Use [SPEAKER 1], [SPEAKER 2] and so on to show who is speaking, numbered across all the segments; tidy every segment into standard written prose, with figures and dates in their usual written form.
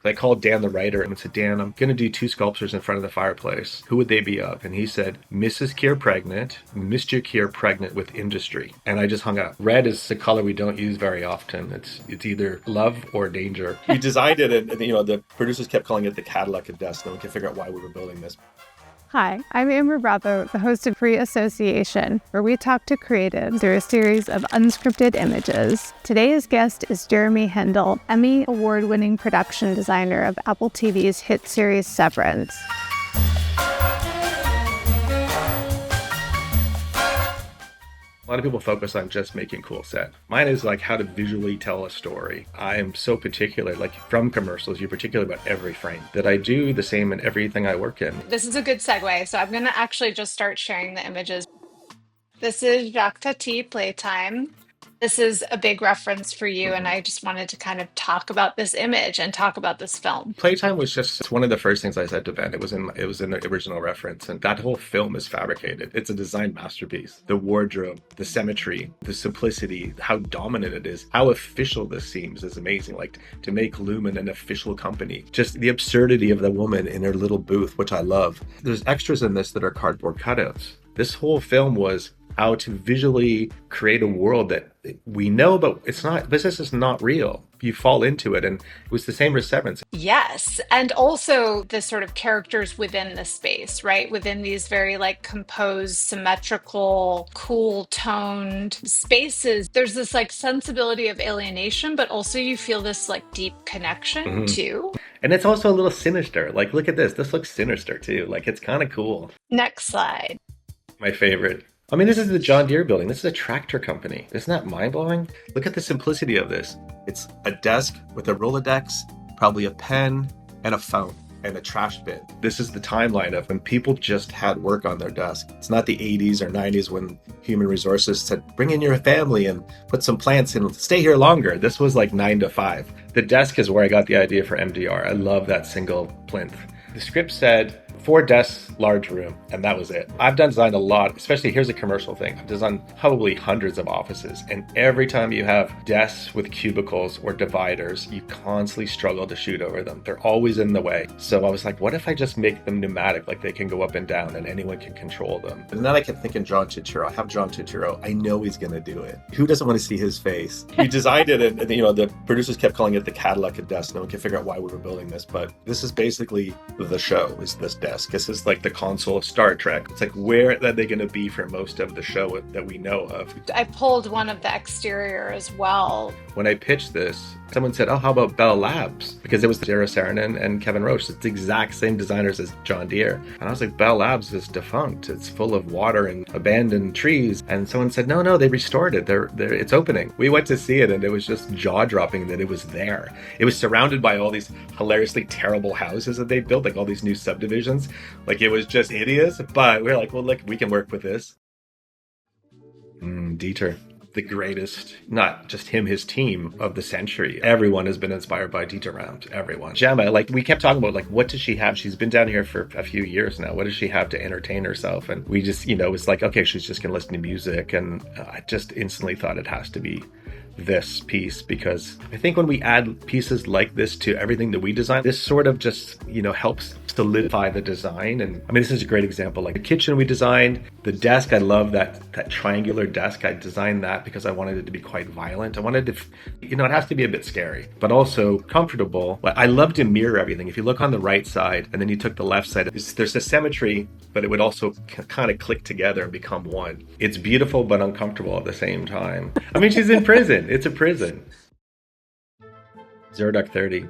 [SPEAKER 1] I called Dan the writer and said, Dan, I'm going to do 2 sculptures in front of the fireplace. Who would they be of? And he said, Mrs. Keir pregnant, Mr. Keir pregnant with industry. And I just hung up. Red is a color we don't use very often. It's either love or danger. We designed it and the producers kept calling it the Cadillac of desk. No one could figure out why we were building this.
[SPEAKER 2] Hi, I'm Emmy Award, the host of Free Association, where we talk to creatives through a series of unscripted images. Today's guest is Jeremy Hindle, Emmy Award-winning production designer of Apple TV's hit series Severance.
[SPEAKER 1] A lot of people focus on just making cool set. Mine is like how to visually tell a story. I am so particular, like from commercials, you're particular about every frame, that I do the same in everything I work in.
[SPEAKER 3] This is a good segue, so I'm going to actually just start sharing the images. This is Jacques Tati Playtime. This is a big reference for you, and I just wanted to kind of talk about this image and talk about this film.
[SPEAKER 1] Playtime was just one of the first things I said to Ben. It was in the original reference, and that whole film is fabricated. It's a design masterpiece. The wardrobe, the symmetry, the simplicity, how dominant it is, how official this seems is amazing. Like to make Lumon an official company, just the absurdity of the woman in her little booth, which I love. There's extras in this that are cardboard cutouts. This whole film was how to visually create a world that we know, but it's not, this is not real. You fall into it, and it was the same as Severance.
[SPEAKER 3] Yes, and also the sort of characters within the space, right? Within these very like composed, symmetrical, cool toned spaces, there's this like sensibility of alienation, but also you feel this like deep connection too.
[SPEAKER 1] And it's also a little sinister. Like, look at this. This looks sinister too. Like, it's kind of cool.
[SPEAKER 3] Next slide.
[SPEAKER 1] My favorite. I mean, this is the John Deere building. This is a tractor company. Isn't that mind-blowing? Look at the simplicity of this. It's a desk with a Rolodex, probably a pen, and a phone, and a trash bin. This is the timeline of when people just had work on their desk. It's not the 80s or 90s when human resources said, bring in your family and put some plants in, stay here longer. This was like 9 to 5. The desk is where I got the idea for MDR. I love that single plinth. The script said, 4 desks, large room, and that was it. I've designed a lot, especially here's a commercial thing. I've designed probably hundreds of offices, and every time you have desks with cubicles or dividers, you constantly struggle to shoot over them. They're always in the way. So I was like, what if I just make them pneumatic, like they can go up and down and anyone can control them? And then I kept thinking John Turturro. I have John Turturro. I know he's going to do it. Who doesn't want to see his face? We designed it, and the producers kept calling it the Cadillac of desk. No one could figure out why we were building this, but this is basically the show, is this desk. This is like the console of Star Trek. It's like, where are they going to be for most of the show that we know of?
[SPEAKER 3] I pulled one of the exterior as well.
[SPEAKER 1] When I pitched this, someone said, oh, how about Bell Labs? Because it was Sarah Saarinen and Kevin Roche. It's the exact same designers as John Deere. And I was like, Bell Labs is defunct. It's full of water and abandoned trees. And someone said, no, they restored it. It's opening. We went to see it, and it was just jaw-dropping that it was there. It was surrounded by all these hilariously terrible houses that they built, like all these new subdivisions. Like, it was just hideous. But we were like, well, look, we can work with this. Dieter. The greatest, not just him, his team of the century. Everyone has been inspired by Dieter Rams. Everyone. Gemma, like we kept talking about, like, what does she have? She's been down here for a few years now. What does she have to entertain herself? And we just, it was like, okay, she's just going to listen to music. And I just instantly thought it has to be this piece, because I think when we add pieces like this to everything that we design, this sort of just, helps solidify the design. And I mean, this is a great example. Like the kitchen we designed, the desk, I love that triangular desk. I designed that because I wanted it to be quite violent. I wanted to, it has to be a bit scary, but also comfortable. But I love to mirror everything. If you look on the right side and then you took the left side, there's a symmetry, but it would also kind of click together and become one. It's beautiful, but uncomfortable at the same time. I mean, she's in prison. It's a prison. Zero Dark 30.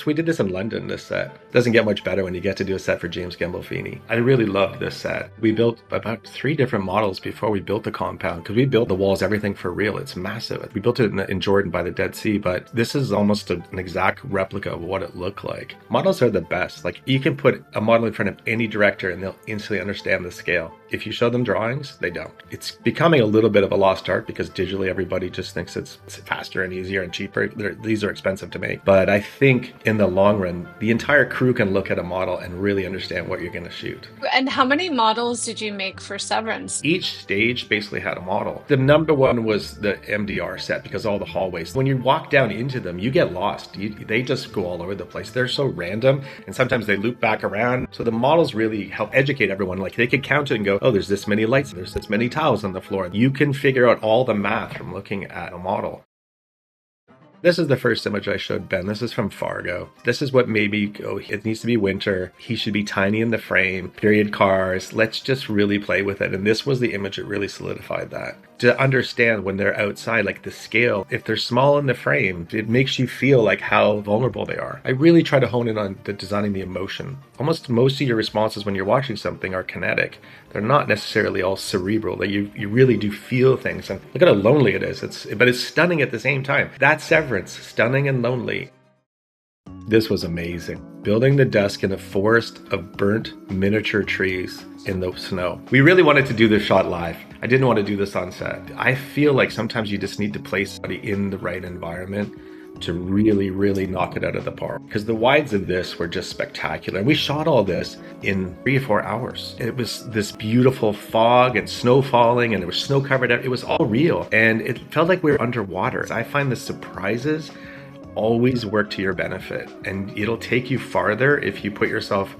[SPEAKER 1] We did this in London, this set. Doesn't get much better when you get to do a set for James Gandolfini. I really loved this set. We built about 3 different models before we built the compound, because we built the walls, everything for real. It's massive. We built it in Jordan by the Dead Sea, but this is almost an exact replica of what it looked like. Models are the best. Like, you can put a model in front of any director and they'll instantly understand the scale. If you show them drawings, they don't. It's becoming a little bit of a lost art because digitally everybody just thinks it's faster and easier and cheaper. These are expensive to make. make. But I think in the long run, the entire crew can look at a model and really understand what you're going to shoot.
[SPEAKER 3] And how many models did you make for Severance?
[SPEAKER 1] Each stage basically had a model. The number one was the MDR set because all the hallways, when you walk down into them, you get lost. They just go all over the place. They're so random, and sometimes they loop back around. So the models really help educate everyone. Like they could count it and go, oh, there's this many lights, there's this many tiles on the floor. You can figure out all the math from looking at a model. This is the first image I showed Ben. This is from Fargo. This is what made me go, it needs to be winter. He should be tiny in the frame, period cars. Let's just really play with it. And this was the image that really solidified that. To understand when they're outside, like the scale, if they're small in the frame, it makes you feel like how vulnerable they are. I really try to hone in on designing the emotion. Almost most of your responses when you're watching something are kinetic. They're not necessarily all cerebral. That you really do feel things. And look at how lonely it is. But it's stunning at the same time. That's Severance, stunning and lonely. This was amazing. Building the desk in a forest of burnt miniature trees in the snow. We really wanted to do this shot live. I didn't want to do this on set. I feel like sometimes you just need to place somebody in the right environment to really, really knock it out of the park. Because the wides of this were just spectacular. We shot all this in 3 or 4 hours. It was this beautiful fog and snow falling, and there was snow covered up. It was all real. And it felt like we were underwater. I find the surprises always work to your benefit. And it'll take you farther if you put yourself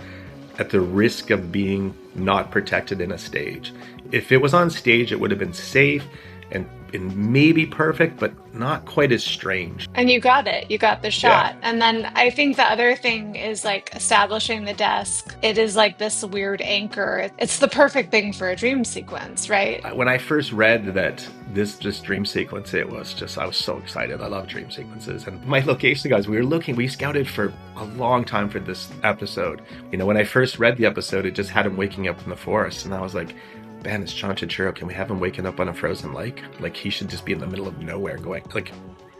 [SPEAKER 1] at the risk of being not protected in a stage. If it was on stage, it would have been safe and maybe perfect, but not quite as strange.
[SPEAKER 3] And you got it. You got the shot.
[SPEAKER 1] Yeah.
[SPEAKER 3] And then I think the other thing is like establishing the desk. It is like this weird anchor. It's the perfect thing for a dream sequence, right?
[SPEAKER 1] When I first read that this dream sequence, I was so excited. I love dream sequences. And my location guys, we scouted for a long time for this episode. You know, when I first read the episode, it just had him waking up in the forest. And I was like, Ben, it's John Turturro. Can we have him waking up on a frozen lake? Like, he should just be in the middle of nowhere going, like,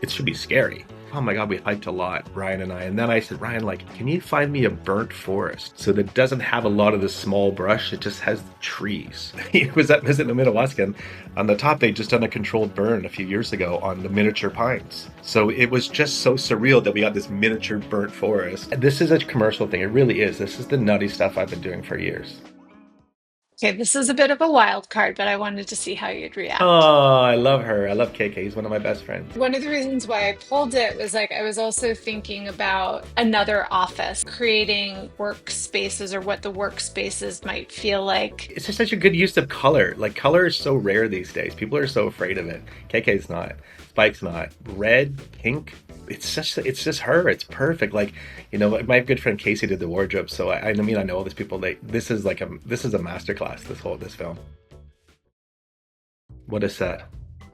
[SPEAKER 1] it should be scary. Oh my God, we hyped a lot, Ryan and I. And then I said, Ryan, like, can you find me a burnt forest? So that doesn't have a lot of the small brush. It just has trees. He was at Visit in the Midwest, and on the top, they'd just done a controlled burn a few years ago on the miniature pines. So it was just so surreal that we got this miniature burnt forest. And this is a commercial thing. It really is. This is the nutty stuff I've been doing for years.
[SPEAKER 3] Okay, this is a bit of a wild card, but I wanted to see how you'd react.
[SPEAKER 1] Oh, I love her. I love KK. He's one of my best friends.
[SPEAKER 3] One of the reasons why I pulled it was like I was also thinking about another office, creating workspaces or what the workspaces might feel like.
[SPEAKER 1] It's just such a good use of color. Like, color is so rare these days. People are so afraid of it. KK's not. Spike's not. Red, pink. It's just her. It's perfect. Like, you know, my good friend Casey did the wardrobe, so I know all these people. This is a masterclass. This film. What a set.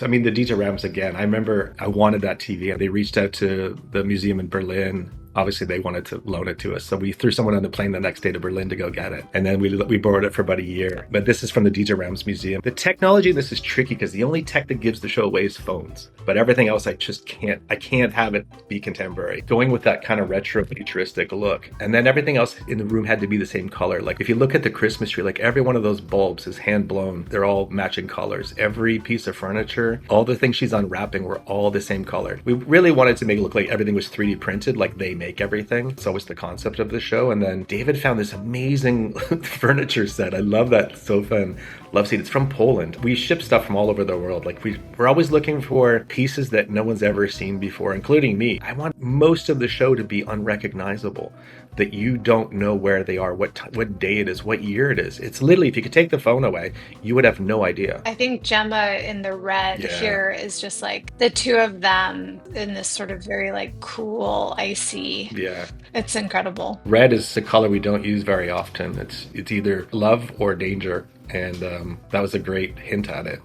[SPEAKER 1] I mean, the DJ Rams again. I remember I wanted that TV, and they reached out to the museum in Berlin. Obviously, they wanted to loan it to us. So we threw someone on the plane the next day to Berlin to go get it. And then we borrowed it for about a year. But this is from the DJ Rams Museum. The technology in this is tricky because the only tech that gives the show away is phones. But everything else, I can't have it be contemporary. Going with that kind of retro futuristic look. And then everything else in the room had to be the same color. Like if you look at the Christmas tree, like every one of those bulbs is hand blown. They're all matching colors. Every piece of furniture, all the things she's unwrapping were all the same color. We really wanted to make it look like everything was 3D printed, like they make everything. It's always the concept of the show. And then David found this amazing furniture set. I love that sofa and love seat. It's from Poland. We ship stuff from all over the world. Like we're always looking for pieces that no one's ever seen before, including me. I want most of the show to be unrecognizable, that you don't know where they are, what day it is, what year it is. It's literally, if you could take the phone away, you would have no idea.
[SPEAKER 3] I think Gemma in the red here is just like the two of them in this sort of very like cool, icy.
[SPEAKER 1] Yeah.
[SPEAKER 3] It's incredible.
[SPEAKER 1] Red is a color we don't use very often. It's either love or danger. And that was a great hint at it.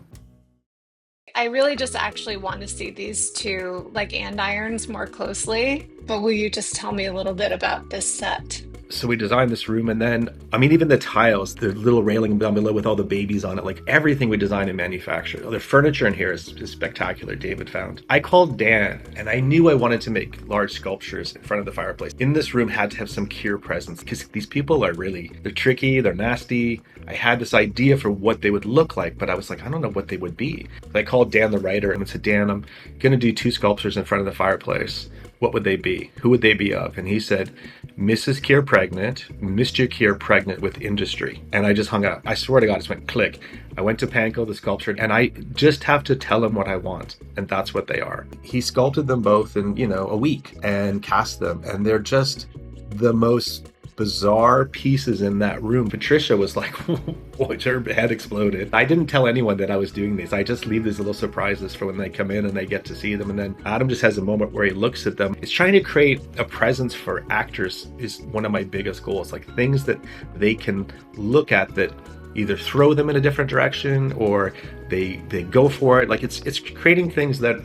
[SPEAKER 3] I really just actually want to see these two like andirons more closely, but will you just tell me a little bit about this set?
[SPEAKER 1] So we designed this room, and then, I mean, even the tiles, the little railing down below with all the babies on it, like everything we designed and manufactured. The furniture in here is spectacular, David found. I called Dan, and I knew I wanted to make large sculptures in front of the fireplace. In this room had to have some Cure presence, because these people are they're tricky, they're nasty. I had this idea for what they would look like, but I was like, I don't know what they would be. So I called Dan, the writer, and I said, Dan, I'm going to do 2 sculptures in front of the fireplace. what would they be? Who would they be of? And he said, Mrs. Keir pregnant, Mr. Keir pregnant with industry. And I just hung up. I swear to God, it just went click. I went to Panko, the sculpture, and I just have to tell him what I want. And that's what they are. He sculpted them both in, a week and cast them. And they're just the most bizarre pieces in that room. Patricia was like, her head exploded. I didn't tell anyone that I was doing these. I just leave these little surprises for when they come in and they get to see them. And then Adam just has a moment where he looks at them. It's trying to create a presence for actors is one of my biggest goals, like things that they can look at that either throw them in a different direction or they go for it. Like it's creating things that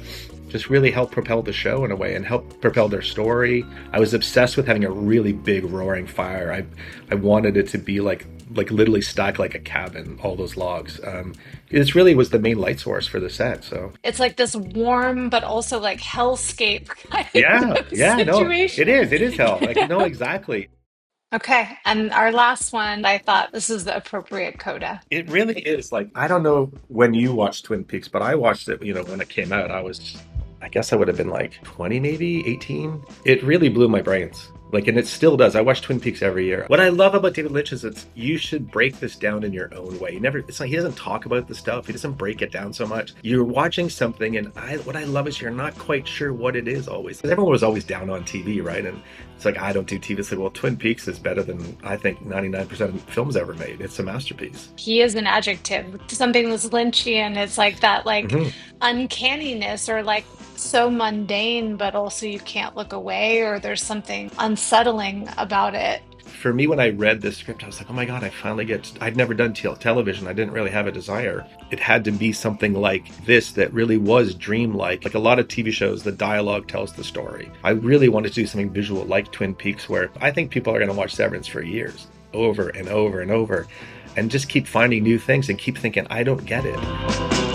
[SPEAKER 1] just really help propel the show in a way and help propel their story. I was obsessed with having a really big roaring fire. I wanted it to be like literally stacked like a cabin, all those logs. It really was the main light source for the set. So
[SPEAKER 3] it's like this warm but also like hellscape kind
[SPEAKER 1] yeah,
[SPEAKER 3] situation.
[SPEAKER 1] No, it is hell. Like no, exactly.
[SPEAKER 3] Okay, and our last one, I thought this is the appropriate coda.
[SPEAKER 1] It really is. Like, I don't know when you watched Twin Peaks, but I watched it, when it came out. I guess I would have been like 20, maybe 18. It really blew my brains. And it still does. I watch Twin Peaks every year. What I love about David Lynch is you should break this down in your own way. It's like he doesn't talk about the stuff. He doesn't break it down so much. You're watching something, and what I love is you're not quite sure what it is always. Everyone was always down on TV, right? And it's like, I don't do TV. It's like, well, Twin Peaks is better than I think 99% of films ever made. It's a masterpiece.
[SPEAKER 3] He is an adjective. Something that's Lynchian. It's like that, uncanniness or so mundane, but also you can't look away or there's something unsettling about it.
[SPEAKER 1] For me, when I read this script, I was like, oh my God, I'd never done television. I didn't really have a desire. It had to be something like this that really was dreamlike. Like a lot of TV shows, the dialogue tells the story. I really wanted to do something visual like Twin Peaks, where I think people are going to watch Severance for years, over and over and over, and just keep finding new things and keep thinking, I don't get it.